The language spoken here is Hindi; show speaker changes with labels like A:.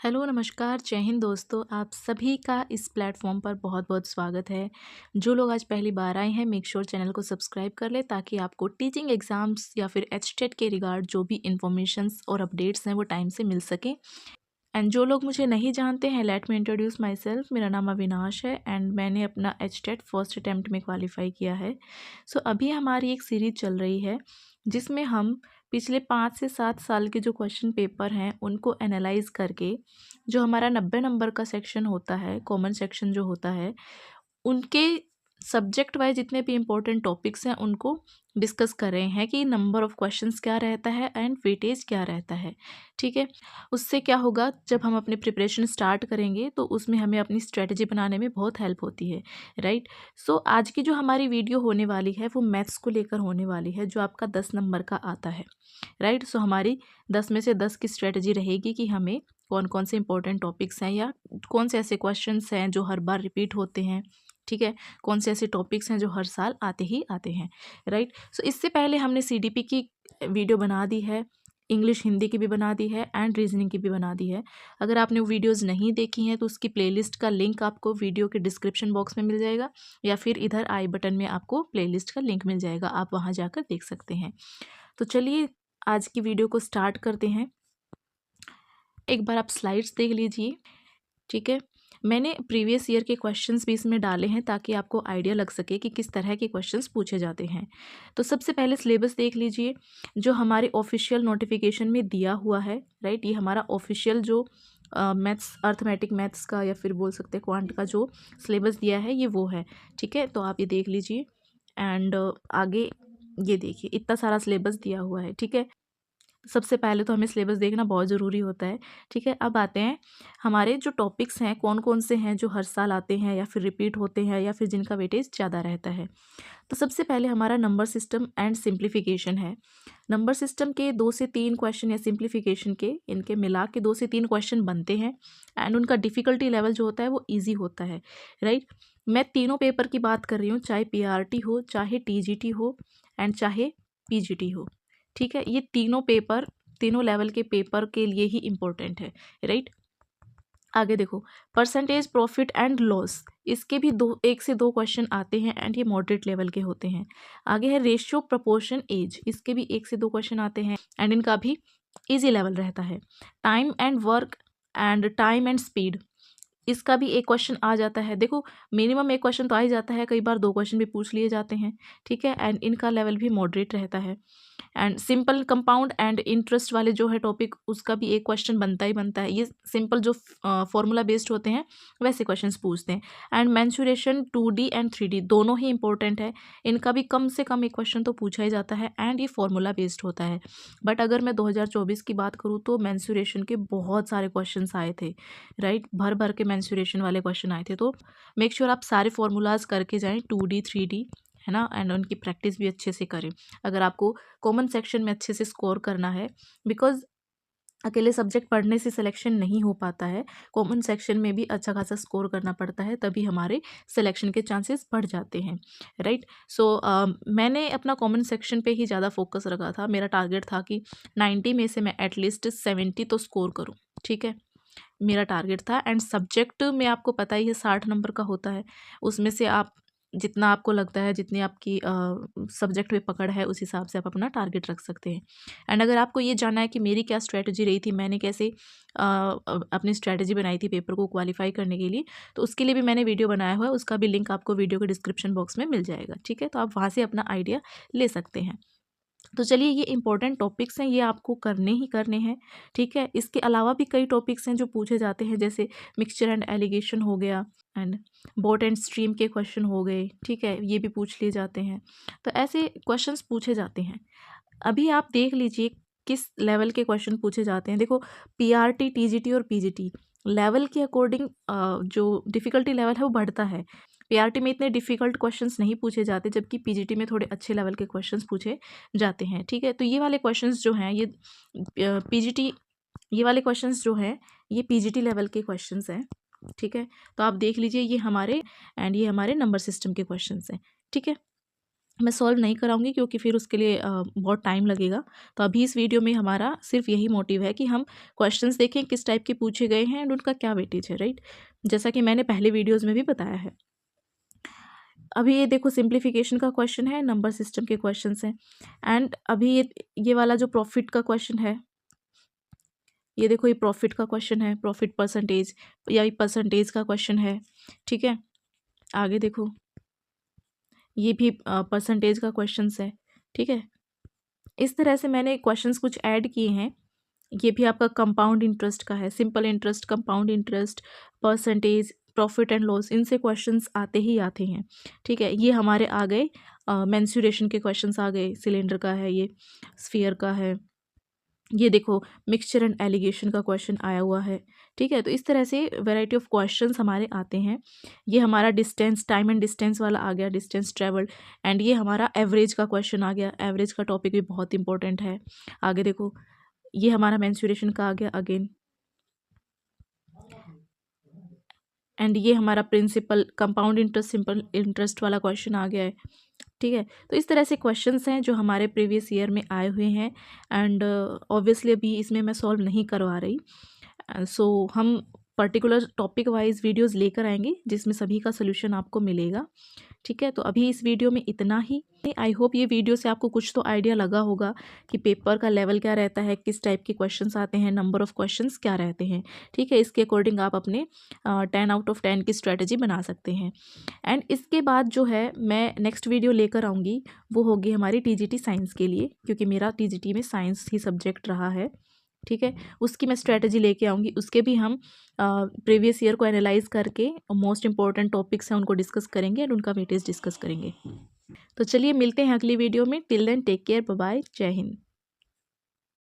A: हेलो, नमस्कार, जय हिंद दोस्तों। आप सभी का इस प्लेटफ़ॉर्म पर बहुत-बहुत स्वागत है। जो लोग आज पहली बार आए हैं, मेक श्योर चैनल को सब्सक्राइब कर लें ताकि आपको टीचिंग एग्ज़ाम्स या फिर एचटेट के रिगार्ड जो भी इन्फॉर्मेशंस और अपडेट्स हैं, वो टाइम से मिल सकें। एंड जो लोग मुझे नहीं जानते हैं, let me introduce my self. मेरा नाम अविनाश है एंड मैंने अपना एचटेट फर्स्ट अटेम्प्ट में क्वालिफ़ाई किया है। सो अभी हमारी एक सीरीज़ चल रही है, जिसमें हम पिछले 5 से 7 साल के जो क्वेश्चन पेपर हैं, उनको एनालाइज़ करके जो हमारा 90 नंबर का सेक्शन होता है, कॉमन सेक्शन जो होता है, उनके सब्जेक्ट वाइज़ जितने भी इम्पोर्टेंट टॉपिक्स हैं, उनको डिस्कस कर रहे हैं कि नंबर ऑफ़ क्वेश्चंस क्या रहता है एंड वेटेज क्या रहता है, ठीक है? उससे क्या होगा, जब हम अपनी प्रिपरेशन स्टार्ट करेंगे, तो उसमें हमें अपनी स्ट्रैटेजी बनाने में बहुत हेल्प होती है, राइट? सो आज की जो हमारी वीडियो होने वाली है, वो मैथ्स को लेकर होने वाली है, जो आपका 10 नंबर का आता है, राइट? सो हमारी 10 में से 10 की स्ट्रैटेजी रहेगी कि हमें कौन-कौन से इम्पोर्टेंट टॉपिक्स हैं या कौन से ऐसे क्वेश्चंस हैं जो हर बार रिपीट होते हैं, ठीक है? कौन से ऐसे टॉपिक्स हैं जो हर साल आते ही आते हैं, राइट? सो इससे पहले हमने सीडीपी की वीडियो बना दी है, इंग्लिश हिंदी की भी बना दी है एंड रीजनिंग की भी बना दी है। अगर आपने वो वीडियोज़ नहीं देखी हैं तो उसकी प्लेलिस्ट का लिंक आपको वीडियो के डिस्क्रिप्शन बॉक्स में मिल जाएगा या फिर इधर आई बटन में आपको प्लेलिस्ट का लिंक मिल जाएगा, आप वहाँ जाकर देख सकते हैं। तो चलिए आज की वीडियो को स्टार्ट करते हैं। एक बार आप स्लाइड्स देख लीजिए, ठीक है? मैंने प्रीवियस ईयर के क्वेश्चंस भी इसमें डाले हैं ताकि आपको आइडिया लग सके कि किस तरह के क्वेश्चंस पूछे जाते हैं। तो सबसे पहले सिलेबस देख लीजिए, जो हमारे ऑफिशियल नोटिफिकेशन में दिया हुआ है, राइट? ये हमारा ऑफिशियल जो मैथ्स, अर्थमेटिक मैथ्स का या फिर बोल सकते हैं क्वांट का जो सिलेबस दिया है, ये वो है, ठीक है? तो आप ये देख लीजिए एंड आगे ये देखिए, इतना सारा सिलेबस दिया हुआ है, ठीक है? सबसे पहले तो हमें सिलेबस देखना बहुत ज़रूरी होता है, ठीक है? अब आते हैं हमारे जो टॉपिक्स हैं, कौन-कौन से हैं जो हर साल आते हैं या फिर रिपीट होते हैं या फिर जिनका वेटेज ज़्यादा रहता है। तो सबसे पहले हमारा नंबर सिस्टम एंड सिम्प्लिफिकेशन है। नंबर सिस्टम के 2 से 3 क्वेश्चन या सिम्प्लिफिकेशन के, इनके मिला के 2 से 3 क्वेश्चन बनते हैं एंड उनका डिफ़िकल्टी लेवल जो होता है वो ईज़ी होता है, राइट? मैं तीनों पेपर की बात कर रही हूँ, चाहे पीआरटी हो, चाहे टीजीटी हो एंड चाहे पीजीटी हो, ठीक है? ये तीनों पेपर, तीनों लेवल के पेपर के लिए ही इम्पोर्टेंट है, राइट? आगे देखो, परसेंटेज प्रॉफिट एंड लॉस, इसके भी 1 से 2 क्वेश्चन आते हैं एंड ये मॉडरेट लेवल के होते हैं। आगे है रेशियो प्रोपोर्शन एज, इसके भी 1 से 2 क्वेश्चन आते हैं एंड इनका भी ईजी लेवल रहता है। Time and work and time and speed, इसका भी एक क्वेश्चन आ जाता है। देखो, मिनिमम एक क्वेश्चन तो आ ही जाता है, कई बार 2 क्वेश्चन भी पूछ लिए जाते हैं, ठीक है? एंड इनका लेवल भी मॉडरेट रहता है। And simple compound and interest वाले जो है टॉपिक, उसका भी एक क्वेश्चन बनता ही बनता है। ये सिंपल जो फॉर्मूला बेस्ड होते हैं, वैसे क्वेश्चंस पूछते हैं। And mensuration 2D and 3D दोनों ही इंपॉर्टेंट है, इनका भी कम से कम एक क्वेश्चन तो पूछा ही जाता है एंड ये फॉर्मूला बेस्ड होता है। बट अगर मैं 2024 की बात करूँ तो मेंसुरेशन के बहुत सारे क्वेश्चंस आए थे, राइट? भर भर के मेंसुरेशन वाले क्वेश्चन आए थे। तो मेक श्योर आप सारे फॉर्मूलाज करके जाएं, 2D 3D, है ना? एंड उनकी प्रैक्टिस भी अच्छे से करें अगर आपको कॉमन सेक्शन में अच्छे से स्कोर करना है, बिकॉज अकेले सब्जेक्ट पढ़ने से सिलेक्शन नहीं हो पाता है, कॉमन सेक्शन में भी अच्छा खासा स्कोर करना पड़ता है, तभी हमारे सिलेक्शन के चांसेस बढ़ जाते हैं, राइट? सो मैंने अपना कॉमन सेक्शन पे ही ज़्यादा फोकस रखा था। मेरा टारगेट था कि 90 में से मैं एटलीस्ट 70 तो स्कोर करूँ, ठीक है? मेरा टारगेट था। एंड सब्जेक्ट में आपको पता ही है 60 नंबर का होता है, उसमें से आप जितना आपको लगता है, जितनी आपकी सब्जेक्ट में पकड़ है, उस हिसाब से आप अपना टारगेट रख सकते हैं। एंड अगर आपको ये जानना है कि मेरी क्या स्ट्रैटेजी रही थी, मैंने कैसे अपनी स्ट्रैटेजी बनाई थी पेपर को क्वालिफाई करने के लिए, तो उसके लिए भी मैंने वीडियो बनाया हुआ है, उसका भी लिंक आपको वीडियो के डिस्क्रिप्शन बॉक्स में मिल जाएगा, ठीक है? तो आप वहाँ से अपना आइडिया ले सकते हैं। तो चलिए, ये इंपॉर्टेंट टॉपिक्स हैं, ये आपको करने ही करने हैं, ठीक है? इसके अलावा भी कई टॉपिक्स हैं जो पूछे जाते हैं, जैसे मिक्सचर एंड एलिगेशन हो गया एंड बोट एंड स्ट्रीम के क्वेश्चन हो गए, ठीक है? ये भी पूछ लिए जाते हैं। तो ऐसे क्वेश्चंस पूछे जाते हैं। अभी आप देख लीजिए किस लेवल के क्वेश्चन पूछे जाते हैं। देखो, पीआरटी, टीजीटी और पीजीटी लेवल के अकॉर्डिंग जो डिफ़िकल्टी लेवल है वो बढ़ता है। पीआरटी में इतने डिफ़िकल्ट क्वेश्चंस नहीं पूछे जाते, जबकि पीजीटी में थोड़े अच्छे लेवल के क्वेश्चंस पूछे जाते हैं, ठीक है? तो ये वाले क्वेश्चंस जो हैं, ये पीजीटी, ये वाले क्वेश्चंस जो हैं, ये पीजीटी लेवल के क्वेश्चंस हैं, ठीक है? तो आप देख लीजिए, ये हमारे नंबर सिस्टम के क्वेश्चंस हैं, ठीक है? मैं सॉल्व नहीं कराऊंगी क्योंकि फिर उसके लिए बहुत टाइम लगेगा। तो अभी इस वीडियो में हमारा सिर्फ यही मोटिव है कि हम क्वेश्चंस देखें किस टाइप के पूछे गए हैं एंड उनका क्या वेटेज है, राइट। जैसा कि मैंने पहले वीडियोज़ में भी बताया है। अभी ये देखो सिंप्लीफिकेशन का क्वेश्चन है, नंबर सिस्टम के क्वेश्चंस हैं। एंड अभी ये वाला जो प्रॉफिट का क्वेश्चन है, ये देखो ये प्रॉफिट का क्वेश्चन है, प्रॉफिट परसेंटेज या ये परसेंटेज का क्वेश्चन है, ठीक है। आगे देखो ये भी परसेंटेज का क्वेश्चंस है, ठीक है। इस तरह से मैंने क्वेश्चंस कुछ ऐड किए हैं। ये भी आपका कंपाउंड इंटरेस्ट का है, simple interest, compound interest, percentage, profit and loss, इनसे क्वेश्चंस आते ही आते हैं, ठीक है। ये हमारे आ गए मेंसुरेशन के क्वेश्चंस आ गए, सिलेंडर का है, ये स्फीयर का है। ये देखो मिक्सचर एंड एलिगेशन का क्वेश्चन आया हुआ है, ठीक है। तो इस तरह से वैरायटी ऑफ क्वेश्चंस हमारे आते हैं। ये हमारा डिस्टेंस, टाइम एंड डिस्टेंस वाला आ गया, डिस्टेंस ट्रेवल्ड। एंड ये हमारा एवरेज का क्वेश्चन आ गया, एवरेज का टॉपिक भी बहुत इंपॉर्टेंट है। आगे देखो ये हमारा मेंसुरेशन का आ गया अगेन। एंड ये हमारा principal, compound interest, simple interest वाला क्वेश्चन आ गया है, ठीक है। तो इस तरह से क्वेश्चंस हैं जो हमारे प्रीवियस ईयर में आए हुए हैं। एंड ऑब्वियसली अभी इसमें मैं सॉल्व नहीं करवा रही। सो हम पर्टिकुलर टॉपिक वाइज वीडियोस लेकर आएंगे जिसमें सभी का सोल्यूशन आपको मिलेगा, ठीक है। तो अभी इस वीडियो में इतना ही। आई होप ये वीडियो से आपको कुछ तो आइडिया लगा होगा कि पेपर का लेवल क्या रहता है, किस टाइप के क्वेश्चंस आते हैं, नंबर ऑफ़ क्वेश्चंस क्या रहते हैं, ठीक है। इसके अकॉर्डिंग आप अपने 10 आउट ऑफ 10 की स्ट्रेटजी बना सकते हैं। एंड इसके बाद जो है मैं नेक्स्ट वीडियो लेकर आऊँगी, वो होगी हमारी टीजीटी साइंस के लिए, क्योंकि मेरा टीजीटी में साइंस ही सब्जेक्ट रहा है, ठीक है। उसकी मैं स्ट्रेटजी लेके आऊँगी, उसके भी हम प्रीवियस ईयर को एनालाइज करके मोस्ट इंपॉर्टेंट टॉपिक्स हैं उनको डिस्कस करेंगे एंड उनका वेटेज डिस्कस करेंगे। तो चलिए मिलते हैं अगली वीडियो में। Till then take care, bye bye, जय हिंद।